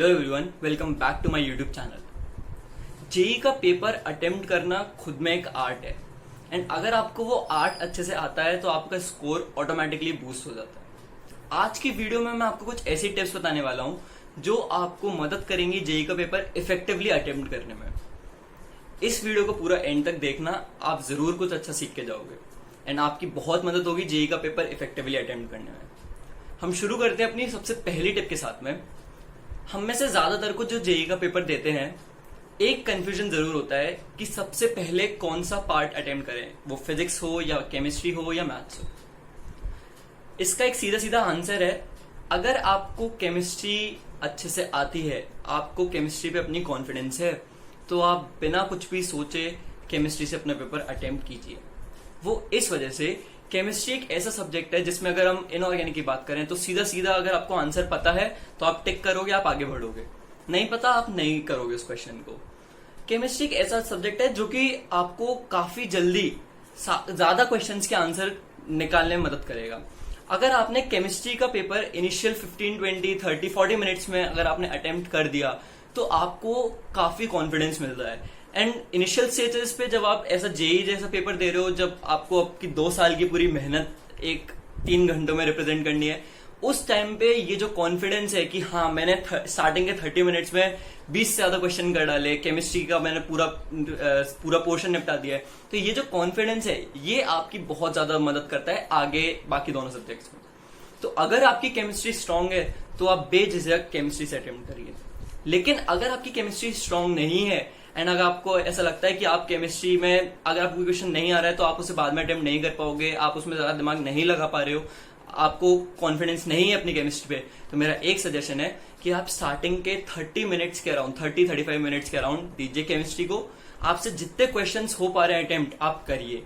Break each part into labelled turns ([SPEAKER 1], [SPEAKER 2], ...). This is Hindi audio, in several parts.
[SPEAKER 1] Hello everyone, welcome back to my YouTube channel. JE का पेपर अटेम्प्ट करना खुद में एक आर्ट है एंड अगर आपको वो आर्ट अच्छे से आता है तो आपका स्कोर ऑटोमेटिकली बूस्ट हो जाता है। आज की वीडियो में मैं आपको कुछ ऐसी टिप्स बताने वाला हूं जो आपको मदद करेंगी जेई का पेपर इफेक्टिवली अटेम्प्ट करने में। इस वीडियो को पूरा एंड तक देखना, आप जरूर कुछ अच्छा सीख के जाओगे एंड आपकी बहुत मदद होगी जेई का पेपर इफेक्टिवली अटेम्प्ट करने में। हम शुरू करते हैं अपनी सबसे पहली टिप के साथ में। हम में से ज्यादातर को जो जेई का पेपर देते हैं, एक कंफ्यूजन जरूर होता है कि सबसे पहले कौन सा पार्ट अटेम्प्ट करें, वो फिजिक्स हो या केमिस्ट्री हो या मैथ्स हो। इसका एक सीधा सीधा आंसर है, अगर आपको केमिस्ट्री अच्छे से आती है, आपको केमिस्ट्री पे अपनी कॉन्फिडेंस है, तो आप बिना कुछ भी सोचे केमिस्ट्री से अपना पेपर अटेम्प्ट कीजिए। वो इस वजह से केमिस्ट्री एक ऐसा सब्जेक्ट है जिसमें अगर हम इनऑर्गेनिक की बात करें तो सीधा सीधा अगर आपको आंसर पता है तो आप टिक करोगे, आप आगे बढ़ोगे, नहीं पता आप नहीं करोगे उस क्वेश्चन को। केमिस्ट्री एक ऐसा सब्जेक्ट है जो कि आपको काफी जल्दी ज्यादा क्वेश्चंस के आंसर निकालने में मदद करेगा। अगर आपने केमिस्ट्री का पेपर इनिशियल 15, 20, 30, 40 मिनट्स में अगर आपने अटेम्प्ट कर दिया तो आपको काफी कॉन्फिडेंस मिलता है। एंड इनिशियल स्टेजेस पे जब आप ऐसा जेई जैसा पेपर दे रहे हो, जब आपको आपकी 2 साल की पूरी मेहनत एक 3 घंटों में रिप्रेजेंट करनी है, उस टाइम पे ये जो कॉन्फिडेंस है कि हाँ मैंने स्टार्टिंग के 30 मिनट्स में 20 से ज्यादा क्वेश्चन कर डाले, केमिस्ट्री का मैंने पूरा पोर्शन निपटा दिया है, तो ये जो कॉन्फिडेंस है ये आपकी बहुत ज्यादा मदद करता है आगे बाकी दोनों सब्जेक्ट्स में। तो अगर आपकी केमिस्ट्री स्ट्रांग है तो आप बेझिझक केमिस्ट्री से अटेम्प्ट करिए। लेकिन अगर आपकी केमिस्ट्री स्ट्रांग नहीं है एंड अगर आपको ऐसा लगता है कि आप केमिस्ट्री में अगर आपको क्वेश्चन नहीं आ रहा है तो आप उसे बाद में अटेम्प्ट नहीं कर पाओगे, आप उसमें ज्यादा दिमाग नहीं लगा पा रहे हो, आपको कॉन्फिडेंस नहीं है अपनी केमिस्ट्री पे, तो मेरा एक सजेशन है कि आप स्टार्टिंग के 30 मिनट्स के अराउंड 30-35 मिनट्स के अराउंड दीजिए केमिस्ट्री को। आपसे जितने क्वेश्चंस हो पा रहे हैं अटेम्प्ट आप करिए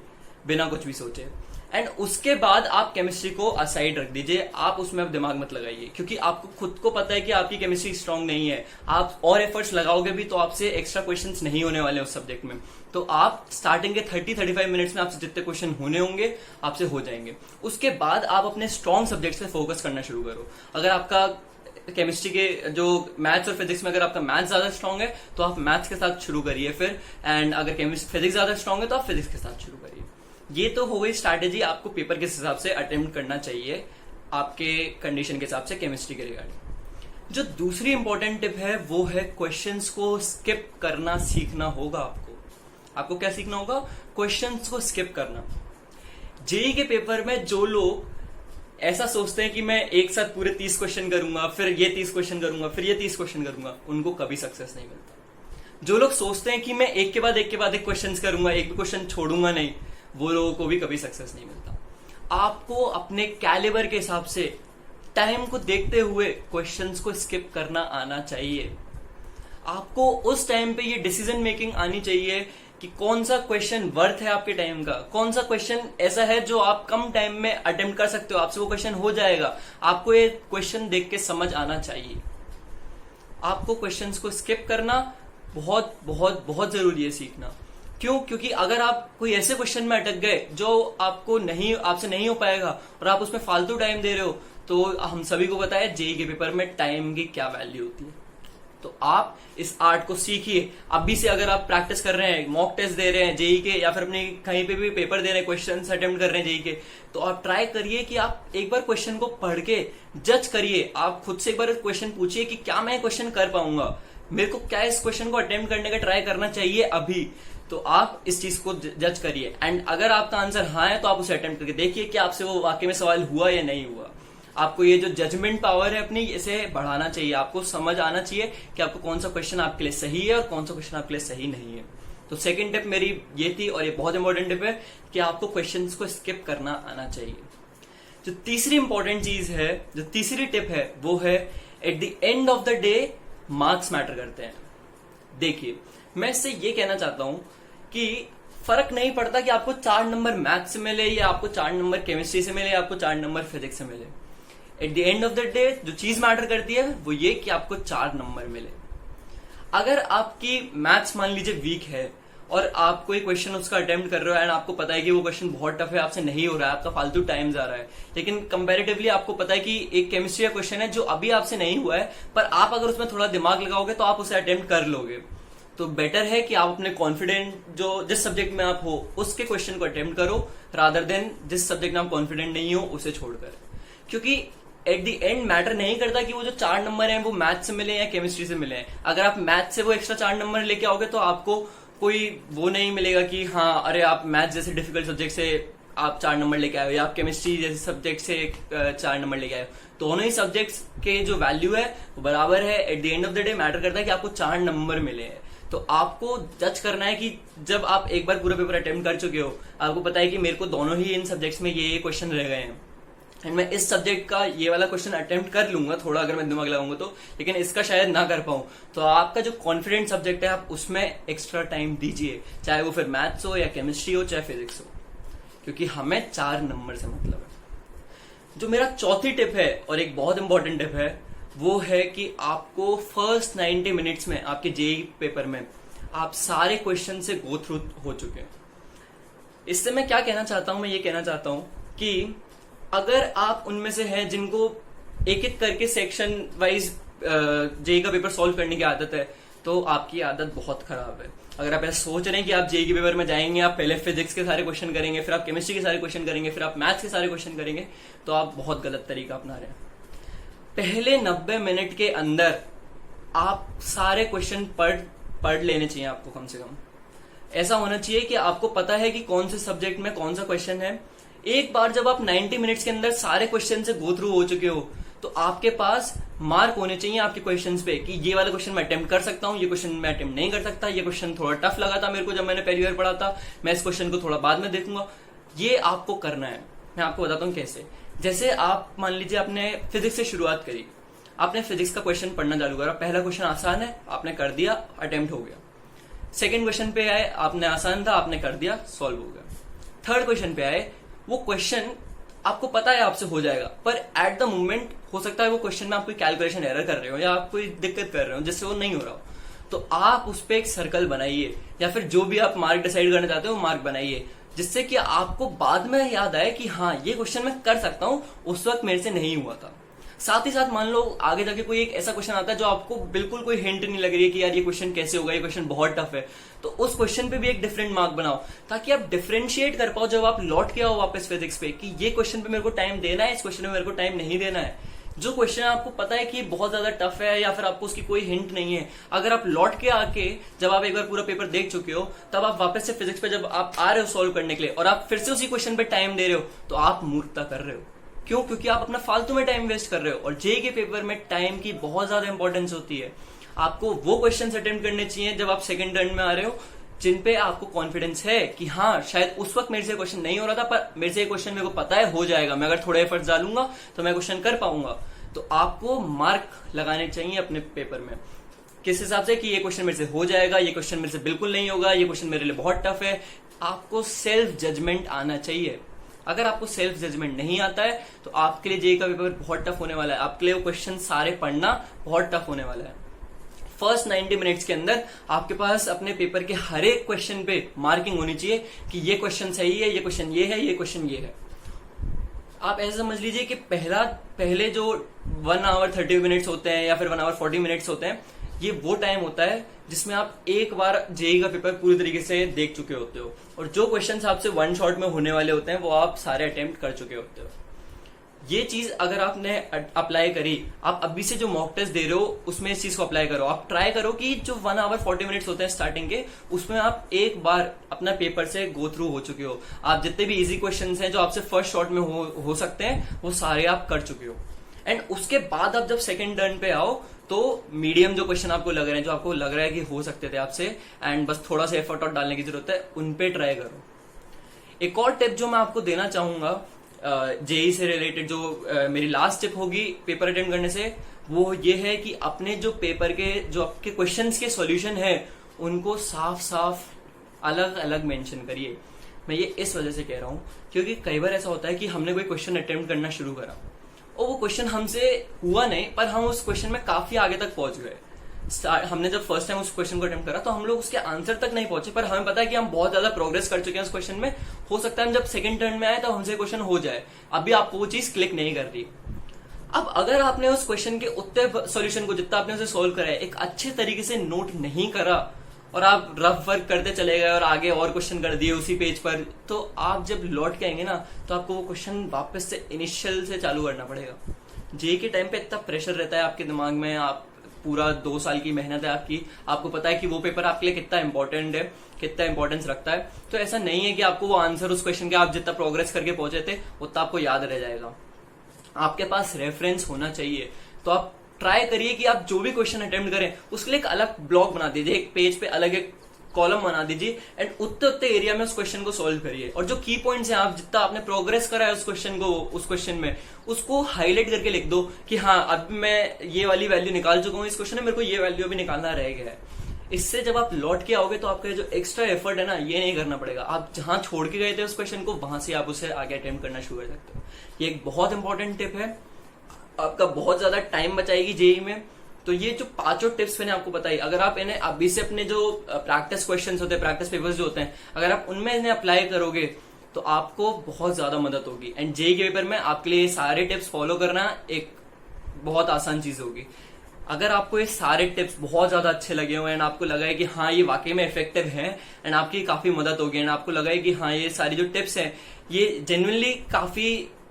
[SPEAKER 1] बिना कुछ भी सोचे एंड उसके बाद आप केमिस्ट्री को असाइड रख दीजिए, आप उसमें अब दिमाग मत लगाइए, क्योंकि आपको खुद को पता है कि आपकी केमिस्ट्री स्ट्रांग नहीं है। आप और एफर्ट्स लगाओगे भी तो आपसे एक्स्ट्रा क्वेश्चंस नहीं होने वाले उस सब्जेक्ट में। तो आप स्टार्टिंग के 30-35 मिनट्स में आपसे जितने क्वेश्चन होने होंगे आपसे हो जाएंगे। उसके बाद आप अपने स्ट्रांग सब्जेक्ट्स पे फोकस करना शुरू करो। अगर आपका केमिस्ट्री के जो मैथ्स और फिजिक्स में अगर आपका मैथ्स ज्यादा स्ट्रांग है तो आप मैथ्स के साथ शुरू करिए फिर, एंड अगर फिजिक्स ज्यादा स्ट्रांग है तो आप फिजिक्स के साथ शुरू करिए। ये तो हो गई स्ट्रैटेजी आपको पेपर के हिसाब से अटेम्प्ट करना चाहिए आपके कंडीशन के हिसाब से केमिस्ट्री के रिगार्डिंग। जो दूसरी इंपॉर्टेंट टिप है वो है क्वेश्चंस को स्किप करना सीखना होगा। आपको क्या सीखना होगा? क्वेश्चंस को स्किप करना। जेई के पेपर में जो लोग ऐसा सोचते हैं कि मैं एक साथ पूरे 30 क्वेश्चन करूंगा, फिर ये 30 क्वेश्चन करूंगा, फिर ये 30 क्वेश्चन करूंगा, उनको कभी सक्सेस नहीं मिलता। जो लोग सोचते हैं कि मैं एक के बाद एक क्वेश्चन करूंगा, एक भी क्वेश्चन छोड़ूंगा नहीं, वो लोगों को भी कभी सक्सेस नहीं मिलता। आपको अपने कैलिबर के हिसाब से टाइम को देखते हुए क्वेश्चंस को स्किप करना आना चाहिए। आपको उस टाइम पे ये डिसीजन मेकिंग आनी चाहिए कि कौन सा क्वेश्चन वर्थ है आपके टाइम का, कौन सा क्वेश्चन ऐसा है जो आप कम टाइम में अटेम्प्ट कर सकते हो, आपसे वो क्वेश्चन हो जाएगा। आपको ये क्वेश्चन देख के समझ आना चाहिए। आपको क्वेश्चंस को स्किप करना बहुत बहुत बहुत जरूरी है सीखना। क्यों? क्योंकि अगर आप कोई ऐसे क्वेश्चन में अटक गए जो आपसे नहीं हो पाएगा और आप उसमें फालतू टाइम दे रहे हो, तो हम सभी को पता है जेई के पेपर में टाइम की क्या वैल्यू होती है। तो आप इस आर्ट को सीखिए अभी से। अगर आप प्रैक्टिस कर रहे हैं, मॉक टेस्ट दे रहे हैं जेई के, या फिर अपने कहीं पे भी पेपर दे रहे हैं, क्वेश्चन अटेम्प्ट कर रहे हैं जेई के, तो आप ट्राई करिए कि आप एक बार क्वेश्चन को पढ़ के जज करिए। आप खुद से एक बार क्वेश्चन पूछिए कि क्या मैं क्वेश्चन कर पाऊंगा, मेरे को क्या इस क्वेश्चन को अटेम्प्ट करने का ट्राई करना चाहिए अभी। तो आप इस चीज को जज करिए एंड अगर आपका आंसर हाँ है तो आप उसे अटेम्प्ट करके देखिए कि आपसे वो वाकई में सवाल हुआ या नहीं हुआ। आपको ये जो जजमेंट पावर है अपनी, इसे बढ़ाना चाहिए। आपको समझ आना चाहिए कि आपको कौन सा क्वेश्चन आपके लिए सही है और कौन सा क्वेश्चन आपके लिए सही नहीं है। तो सेकंड टिप मेरी ये थी, और ये बहुत इंपॉर्टेंट टिप है कि आपको क्वेश्चंस को स्किप करना आना चाहिए। जो तीसरी इंपॉर्टेंट चीज है, जो तीसरी टिप है, वो है at the end of the day marks matter करते हैं। देखिए, मैं इससे ये कहना चाहता हूं कि फर्क नहीं पड़ता कि आपको 4 नंबर मैथ्स से मिले या आपको 4 नंबर केमिस्ट्री से मिले या आपको 4 नंबर फिजिक्स से मिले। At the end of the day जो चीज मैटर करती है वो ये कि आपको 4 नंबर मिले। अगर आपकी मैथ्स मान लीजिए वीक है और आप कोई क्वेश्चन उसका अटेम्प्ट कर रहे हो एंड आपको पता है कि वो क्वेश्चन बहुत टफ है, आपसे नहीं हो रहा है, आपका फालतू टाइम जा रहा है, लेकिन कंपैरेटिवली आपको पता है कि एक केमिस्ट्री का क्वेश्चन है जो अभी आपसे नहीं हुआ है, पर आप अगर उसमें थोड़ा दिमाग लगाओगे तो आप उसे अटेम्प्ट कर लोगे। तो बेटर है कि आप अपने कॉन्फिडेंट जो जिस सब्जेक्ट में आप हो उसके क्वेश्चन को अटेम्प्ट करो, रादर देन जिस सब्जेक्ट में आप कॉन्फिडेंट नहीं हो उसे छोड़कर। क्योंकि एट द एंड मैटर नहीं करता कि वो जो 4 नंबर हैं वो मैथ से मिले या केमिस्ट्री से मिले हैं। अगर आप मैथ से वो एक्स्ट्रा 4 नंबर लेके आओगे तो आपको कोई वो नहीं मिलेगा कि हाँ अरे आप मैथ जैसे डिफिकल्ट सब्जेक्ट से आप 4 नंबर लेके आए हो, या आप केमिस्ट्री जैसे सब्जेक्ट से 4 नंबर लेके आए हो। दोनों ही सब्जेक्ट्स के जो वैल्यू है वो बराबर है। At the end of the day matter करता है कि आपको 4 नंबर मिले हैं। तो आपको जज करना है कि जब आप एक बार पूरा पेपर अटेम्प्ट कर चुके हो, आपको पता है कि मेरे को दोनों ही इन सब्जेक्ट्स में ये क्वेश्चन रह गए हैं एंड मैं इस सब्जेक्ट का ये वाला क्वेश्चन अटेम्प्ट कर लूंगा थोड़ा अगर मैं दिमाग लगाऊंगा तो, लेकिन इसका शायद ना कर पाऊं। तो आपका जो कॉन्फिडेंट सब्जेक्ट है आप उसमें एक्स्ट्रा टाइम दीजिए, चाहे वो फिर मैथ्स हो या केमिस्ट्री हो चाहे फिजिक्स हो, क्योंकि हमें 4 नंबर से मतलब है। जो मेरा चौथी टिप है और एक बहुत इंपॉर्टेंट टिप है वो है कि आपको फर्स्ट 90 मिनट्स में आपके जेईई पेपर में आप सारे क्वेश्चन से गो थ्रू हो चुके हैं। इससे मैं क्या कहना चाहता हूं, मैं ये कहना चाहता हूं कि अगर आप उनमें से हैं जिनको एक एक करके सेक्शन वाइज जेईई का पेपर सॉल्व करने की आदत है, तो आपकी आदत बहुत खराब है। अगर आप ऐसा सोच रहे हैं कि आप जेईई के पेपर में जाएंगे, आप पहले फिजिक्स के सारे क्वेश्चन करेंगे, फिर आप केमिस्ट्री के सारे क्वेश्चन करेंगे, फिर आप मैथ्स के सारे क्वेश्चन करेंगे, तो आप बहुत गलत तरीका अपना रहे हैं। पहले 90 मिनट के अंदर आप सारे क्वेश्चन पढ़ लेने चाहिए आपको। कम से कम ऐसा होना चाहिए कि आपको पता है कि कौन से सब्जेक्ट में कौन सा क्वेश्चन है। एक बार जब आप 90 मिनट्स के अंदर सारे क्वेश्चन से गो थ्रू हो चुके हो तो आपके पास मार्क होने चाहिए आपके क्वेश्चंस पे कि ये वाला क्वेश्चन मैं अटेम्प्ट कर सकता हूँ, ये क्वेश्चन मैं अटेम्प्ट नहीं कर सकता, ये क्वेश्चन थोड़ा टफ लगा था मेरे को जब मैंने पहली बार पढ़ा था, मैं इस क्वेश्चन को थोड़ा बाद में देखूंगा। ये आपको करना है। मैं आपको बताता हूँ कैसे। जैसे आप मान लीजिए आपने फिजिक्स से शुरुआत करी, आपने फिजिक्स का क्वेश्चन पढ़ना चालू करा, पहला क्वेश्चन आसान है, आपने कर दिया, अटेम्प्ट हो गया। सेकेंड क्वेश्चन पे आए, आपने आसान था, आपने कर दिया, सॉल्व हो गया। थर्ड क्वेश्चन पे आए, वो क्वेश्चन आपको पता है आपसे हो जाएगा, पर एट द मोमेंट हो सकता है वो क्वेश्चन में आप कोई कैलकुलेशन एरर कर रहे हो या आप कोई दिक्कत कर रहे हो जिससे वो नहीं हो रहा हो, तो आप उस पर एक सर्कल बनाइए या फिर जो भी आप मार्क डिसाइड करना चाहते हो मार्क बनाइए, जिससे कि आपको बाद में याद आए कि हाँ ये क्वेश्चन मैं कर सकता हूं, उस वक्त मेरे से नहीं हुआ था। साथ ही साथ मान लो आगे जाके कोई एक ऐसा क्वेश्चन आता है जो आपको बिल्कुल कोई हिंट नहीं लग रही है कि यार ये क्वेश्चन कैसे होगा, ये क्वेश्चन बहुत टफ है, तो उस क्वेश्चन पे भी एक डिफरेंट मार्क बनाओ ताकि आप डिफरेंशिएट कर पाओ जब आप लौट के आओ वापस फिजिक्स पे कि ये क्वेश्चन पे मेरे को टाइम देना है, इस क्वेश्चन में मेरे को टाइम नहीं देना है। जो क्वेश्चन आपको पता है कि बहुत ज्यादा टफ है या फिर आपको उसकी कोई हिंट नहीं है, अगर आप लौट के आके जब आप एक बार पूरा पेपर देख चुके हो तब आप वापस से फिजिक्स पे जब आप आ रहे हो सॉल्व करने के लिए और आप फिर से उसी क्वेश्चन पे टाइम दे रहे हो, तो आप मूर्खता कर रहे हो। क्यों? क्योंकि आप अपना फालतू में टाइम वेस्ट कर रहे हो। और जेईई के पेपर में टाइम की बहुत ज्यादा इंपॉर्टेंस होती है। आपको वो क्वेश्चन अटेम्प्ट करने चाहिए जब आप सेकंड टर्न में आ रहे हो जिन पे आपको कॉन्फिडेंस है कि हाँ शायद उस वक्त मेरे से क्वेश्चन नहीं हो रहा था पर मेरे से क्वेश्चन मेरे को पता है हो जाएगा, मैं अगर थोड़ा एफर्ट डालूंगा तो मैं क्वेश्चन कर पाऊंगा। तो आपको मार्क लगाने चाहिए अपने पेपर में किस हिसाब से कि ये क्वेश्चन मेरे से हो जाएगा, ये क्वेश्चन मेरे से बिल्कुल नहीं होगा, ये क्वेश्चन मेरे लिए बहुत टफ है। आपको सेल्फ जजमेंट आना चाहिए। अगर आपको सेल्फ जजमेंट नहीं आता है तो आपके लिए जेईई का पेपर बहुत टफ होने वाला है, आपके लिए वो क्वेश्चन सारे पढ़ना बहुत टफ होने वाला है। फर्स्ट 90 मिनट्स के अंदर आपके पास अपने पेपर के हर एक क्वेश्चन पे मार्किंग होनी चाहिए कि ये क्वेश्चन सही है, ये क्वेश्चन ये है, ये क्वेश्चन ये है। आप ऐसा समझ लीजिए कि पहले जो 1 आवर 30 मिनट्स होते हैं या फिर 1 आवर 40 मिनट्स होते हैं, ये वो टाइम होता है जिसमें आप एक बार जेईई का पेपर पूरी तरीके से देख चुके होते हो और जो क्वेश्चंस आपसे वन शॉट में होने वाले होते हैं वो आप सारे अटेम्प्ट कर चुके होते हो। ये चीज अगर आपने अप्लाई करी, आप अभी से जो मॉक टेस्ट दे रहे हो उसमें इस चीज को अप्लाई करो। आप ट्राई करो कि जो 1 आवर 40 मिनट्स होते हैं स्टार्टिंग के, उसमें आप एक बार अपना पेपर से गो थ्रू हो चुके हो। आप जितने भी इजी क्वेश्चंस हैं जो आपसे फर्स्ट शॉट में हो सकते हैं वो सारे आप कर चुके हो। एंड उसके बाद आप जब सेकेंड टर्न पे आओ तो मीडियम जो क्वेश्चन आपको लग रहे हैं, जो आपको लग रहा है कि हो सकते थे आपसे एंड बस थोड़ा सा एफर्ट और डालने की जरूरत है, उन पे ट्राई करो। एक और टिप जो मैं आपको देना चाहूंगा जेईई से रिलेटेड, जो मेरी लास्ट टिप होगी पेपर अटेम्प्ट करने से, वो ये है कि अपने जो पेपर के जो आपके क्वेश्चंस के सॉल्यूशन है उनको साफ साफ अलग अलग मेंशन करिए। मैं ये इस वजह से कह रहा हूं क्योंकि कई बार ऐसा होता है कि हमने कोई क्वेश्चन अटेम्प्ट करना शुरू करा और वो क्वेश्चन हमसे हुआ नहीं पर हम उस क्वेश्चन में काफी आगे तक पहुंच गए। हमने जब फर्स्ट टाइम उस क्वेश्चन को अटेम्प्ट करा तो हम लोग उसके आंसर तक नहीं पहुंचे, पर हमें पता है कि हम बहुत ज्यादा प्रोग्रेस कर चुके हैं उस क्वेश्चन में। हो सकता है हम जब सेकंड टर्न में आए तो हमसे क्वेश्चन हो जाए, अभी आपको वो चीज क्लिक नहीं कर रही। अब अगर आपने उस क्वेश्चन के उत्तर सॉल्यूशन को जितना आपने उसे सोल्व करा है एक अच्छे तरीके से नोट नहीं करा और आप रफ वर्क करते चले गए और आगे और क्वेश्चन कर दिए उसी पेज पर, तो आप जब लौट के आएंगे ना तो आपको वो क्वेश्चन वापस से इनिशियल से चालू करना पड़ेगा। जेई के टाइम पे इतना प्रेशर रहता है आपके दिमाग में, आप पूरा 2 साल की मेहनत है आपकी, आपको पता है कि वो पेपर आपके लिए कितना इंपॉर्टेंट है, कितना इंपॉर्टेंस रखता है। तो ऐसा नहीं है कि आपको वो आंसर उस क्वेश्चन के आप जितना प्रोग्रेस करके पहुंचे थे उतना आपको याद रह जाएगा। आपके पास रेफरेंस होना चाहिए। तो आप ट्राई करिए कि आप जो भी क्वेश्चन अटेम्प्ट करें उसके लिए एक अलग ब्लॉक बना दीजिए, एक पेज पे अलग एक कॉलम बना दीजिए एंड उतने उतने एरिया में उस क्वेश्चन को सॉल्व करिए। और जो की पॉइंट्स हैं, आप जितना आपने प्रोग्रेस करा है उस क्वेश्चन में उसको हाईलाइट करके लिख दो कि हाँ अब मैं ये वाली वैल्यू निकाल चुका हूँ इस क्वेश्चन में, मेरे को ये वैल्यू भी निकालना रह गया है। इससे जब आप लौट के आओगे तो आपका जो एक्स्ट्रा एफर्ट है ना ये नहीं करना पड़ेगा। आप जहां छोड़ के गए थे उस क्वेश्चन को वहां से आप उसे आगे अटेम्प्ट करना शुरू कर सकते हो। ये एक बहुत इंपॉर्टेंट टिप है, आपका बहुत ज्यादा टाइम बचाएगी जेई में। तो ये जो 5 टिप्स मैंने आपको बताई, अगर आप इन्हें अभी से अपने जो प्रैक्टिस क्वेश्चंस होते हैं, प्रैक्टिस पेपर्स जो होते हैं, अगर आप उनमें इन्हें अप्लाई करोगे तो आपको बहुत ज्यादा मदद होगी। एंड जेई के पेपर में आपके लिए सारे टिप्स फॉलो करना एक बहुत आसान चीज होगी। अगर आपको ये सारे टिप्स बहुत ज्यादा अच्छे लगे हुए एंड आपको लगा है कि हाँ ये वाकई में इफेक्टिव है एंड आपकी काफी मदद होगी एंड आपको लगा है कि हाँ ये सारी जो टिप्स हैं ये जेन्युइनली काफी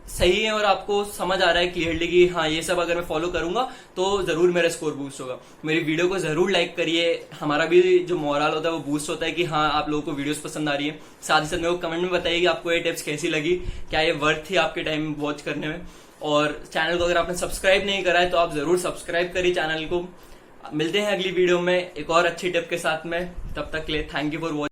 [SPEAKER 1] सही है और आपको समझ आ रहा है क्लियरली कि हाँ ये सब अगर मैं फॉलो करूंगा तो जरूर मेरा स्कोर बूस्ट होगा, मेरी वीडियो को जरूर लाइक करिए। हमारा भी जो मोरल होता है वो बूस्ट होता है कि हाँ आप लोगों को वीडियोस पसंद आ रही है। साथ ही साथ मेरे को कमेंट में बताइए कि आपको ये टिप्स कैसी लगी, क्या ये वर्थ थी आपके टाइम वॉच करने में। और चैनल को अगर आपने सब्सक्राइब नहीं करा है तो आप जरूर सब्सक्राइब करिए चैनल को। मिलते हैं अगली वीडियो में एक और अच्छी टिप के साथ में, तब तक के लिए थैंक यू फॉर वॉचिंग।